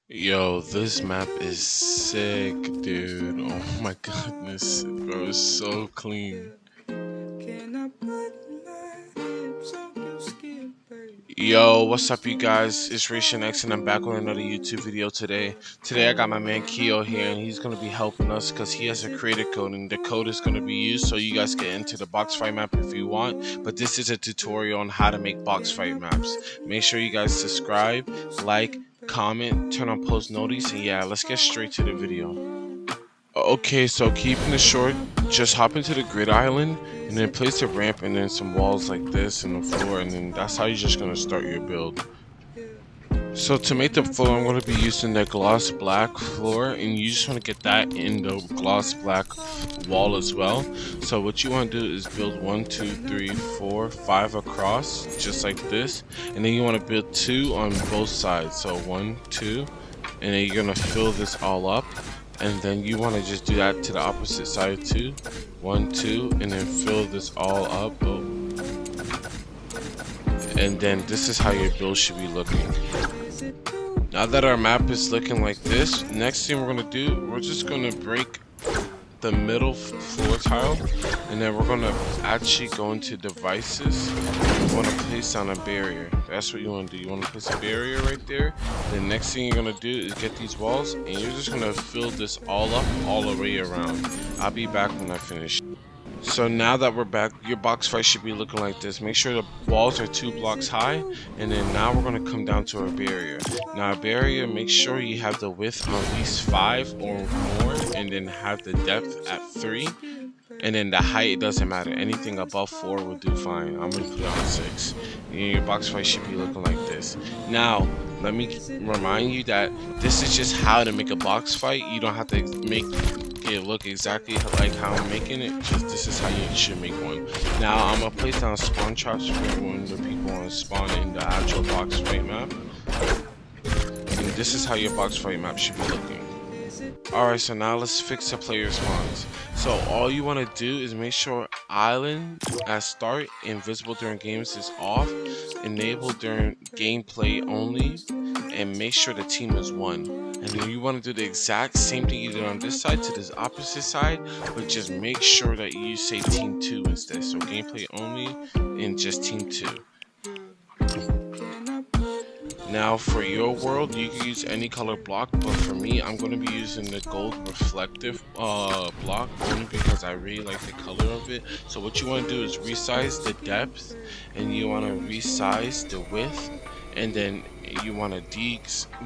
Yo, this map is sick, dude. Oh my goodness, bro, it's so clean. Yo, what's up, you guys? It's Ration X, and I'm back with another YouTube video today. Today, I got my man Keo here, and he's gonna be helping us because he has a creator code, and the code is gonna be used so you guys can enter the box fight map if you want. But this is a tutorial on how to make box fight maps. Make sure you guys subscribe, like, comment, turn on post notice, and yeah, let's get straight to the video. Okay, so keeping it short, just hop into the grid island and then place a ramp and then some walls like this in the floor, and then that's how you're just gonna start your build. So to make the floor, I'm going to be using the gloss black floor, and you just want to get that in the gloss black wall as well. So what you want to do is build 1, 2, 3, 4, 5 across, just like this, and then you want to build 2 on both sides. So 1, 2, and then you're going to fill this all up, and then you want to just do that to the opposite side too. 1, 2, and then fill this all up. And then this is how your build should be looking. Now that our map is looking like this, next thing we're going to do, we're just going to break the middle floor tile, and then we're going to actually go into devices. We want to place down a barrier. That's what you want to do. You want to place a barrier right there. The next thing you're going to do is get these walls, and you're just going to fill this all up all the way around. I'll be back when I finish. So now that we're back, your box fight should be looking like this. Make sure the walls are 2 blocks high, and then now we're going to come down to our barrier. Now, our barrier, make sure you have the width on at least 5 or more, and then have the depth at 3, and then the height, it doesn't matter. Anything above 4 will do fine. I'm going to put it on 6. And your box fight should be looking like this. Now, let me remind you that this is just how to make a box fight. You don't have to make it look exactly like how I'm making it. Just this is how you should make one. Now I'm gonna place down spawn traps for when the people want to spawn in the actual box fight map. And this is how your box fight map should be looking. Alright, so now let's fix the player spawns. So all you want to do is make sure island at start, invisible during games is off, enable during gameplay only, and make sure the team is 1. And then you want to do the exact same thing you did on this side to this opposite side, but just make sure that you say team 2 instead. So gameplay only and just team 2. Now for your world, you can use any color block, but for me, I'm going to be using the gold reflective block only because I really like the color of it. So what you want to do is resize the depth, and you want to resize the width, and then you want to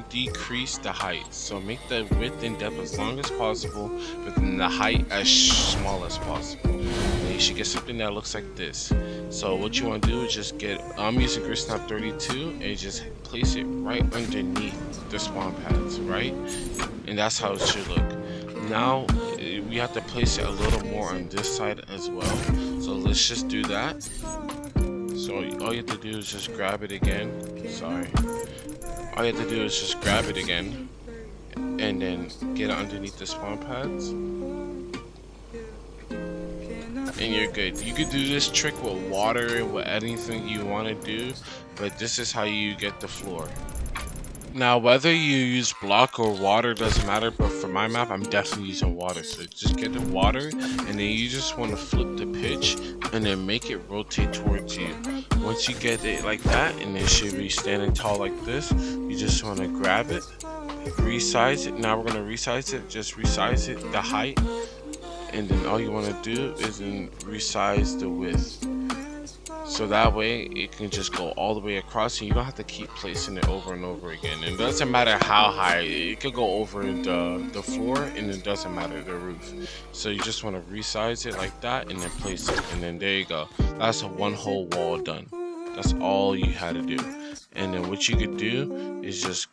decrease the height. So make the width and depth as long as possible, but then the height as small as possible. And you should get something that looks like this. So what you want to do is just get, I'm using Grid Snap 32, and just place it right underneath the spawn pads, right? And that's how it should look. Now we have to place it a little more on this side as well. So let's just do that. So all you have to do is just grab it again. Sorry. All you have to do is just grab it again, and then get it underneath the spawn pads, and you're good. You could do this trick with water, with anything you want to do, but this is how you get the floor. Now, whether you use block or water doesn't matter, but for my map, I'm definitely using water. So just get the water, and then you just want to flip the pitch, and then make it rotate towards you. Once you get it like that, and it should be standing tall like this, you just want to grab it, resize it. Now we're going to resize it, just resize it, the height, and then all you want to do is then resize the width. So that way it can just go all the way across, and you don't have to keep placing it over and over again. And it doesn't matter how high, it could go over the floor, and it doesn't matter the roof. So you just want to resize it like that, and then place it, and then there you go. That's one whole wall done. That's all you had to do. And then what you could do is just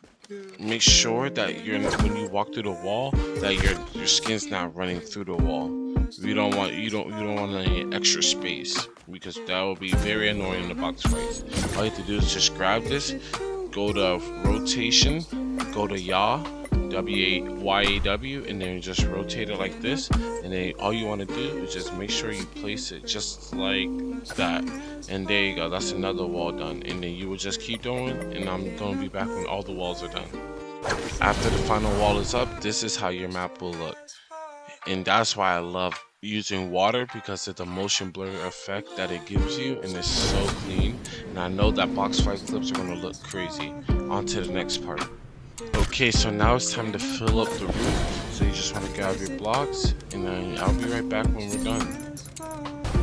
make sure that when you walk through the wall, that your skin's not running through the wall. You don't want any extra space, because that will be very annoying in the box fights. All you have to do is just grab this, go to rotation, go to yaw, W-A-Y-A-W, and then just rotate it like this. And then all you want to do is just make sure you place it just like that. And there you go, that's another wall done. And then you will just keep doing, and I'm going to be back when all the walls are done. After the final wall is up, this is how your map will look. And that's why I love using water, because of the motion blur effect that it gives you, and it's so clean. And I know that box fight clips are going to look crazy. On to the next part. Okay, so now it's time to fill up the roof. So you just want to grab your blocks, and then I'll be right back when we're done.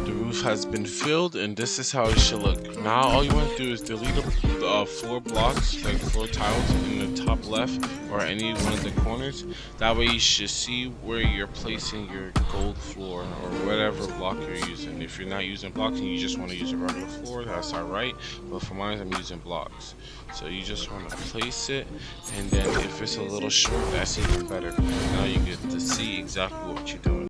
The roof has been filled, and this is how it should look. Now all you want to do is delete the floor blocks, like floor tiles in the top left or any one of the corners. That way you should see where you're placing your gold floor or whatever block you're using. If you're not using blocks and you just want to use a regular floor, that's alright, but for mine I'm using blocks. So you just want to place it, and then if it's a little short, that's even better. Now you get to see exactly what you're doing.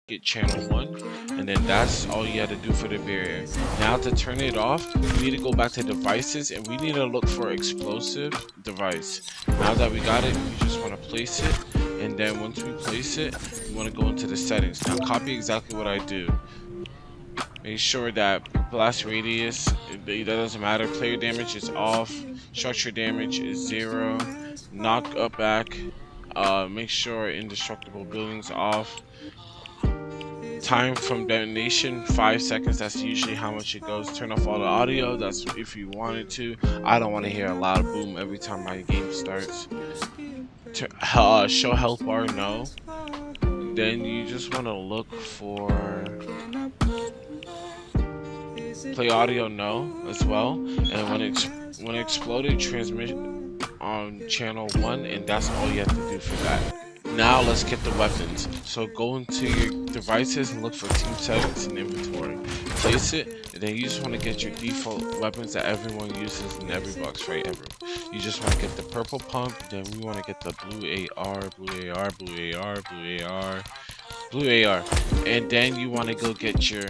Get channel 1, and then that's all you have to do for the barrier. Now to turn it off, we need to go back to devices, and we need to look for explosive device. Now that we got it, we just want to place it, and then once we place it, we want to go into the settings. Now copy exactly what I do. Make sure that blast radius, that doesn't matter, player damage is off, structure damage is 0, knock up back, make sure indestructible buildings off. Time from detonation 5 seconds, that's usually how much it goes. Turn off all the audio, that's if you wanted to. I don't want to hear a loud boom every time my game starts. Show health bar, no. Then you just want to look for play audio, no, as well. And when it exploded, transmit on channel 1, and that's all you have to do for that. Now let's get the weapons. So go into your devices and look for team settings and inventory. Place it, and then you just want to get your default weapons that everyone uses in every box fight ever. You just want to get the purple pump, then we want to get the blue AR, blue AR, blue AR, blue AR, blue AR. And then you want to go get your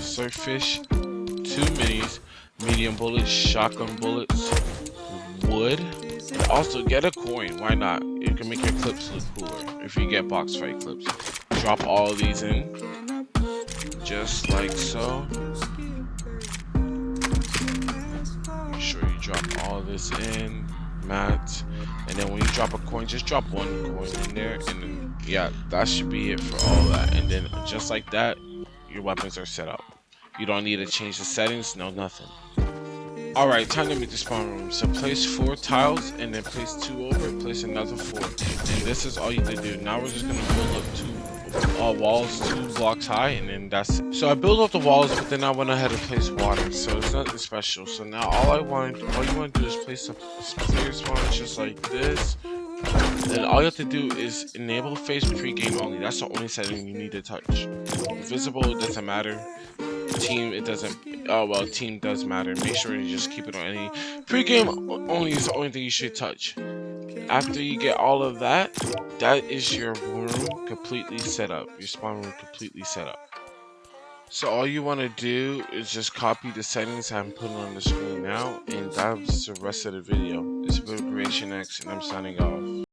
surffish, 2 minis, medium bullets, shotgun bullets, wood, and also get a coin. Why not? It can make your clips look cooler if you get box fight clips. Drop all of these in, just like so. Make sure you drop all of this in, mats, and then when you drop a coin, just drop 1 coin in there, and then yeah, that should be it for all that. And then just like that, your weapons are set up. You don't need to change the settings, no nothing. Alright, time to make the spawn room. So place 4 tiles, and then place 2 over it, place another 4. And this is all you can do. Now we're just going to build up 2 walls 2 blocks high, and then that's it. So I built up the walls, but then I went ahead and placed water. So it's nothing special. So now all you want to do is place a player spawn just like this. And all you have to do is enable phase pre-game only. That's the only setting you need to touch. Visible, it doesn't matter. Team, it doesn't. Oh well, team does matter. Make sure you just keep it on any. Pre-game only is the only thing you should touch. After you get all of that, that is your room completely set up. Your spawn room completely set up. So all you want to do is just copy the settings I'm putting on the screen now, and that's the rest of the video. This is boyz Creation X, and I'm signing off.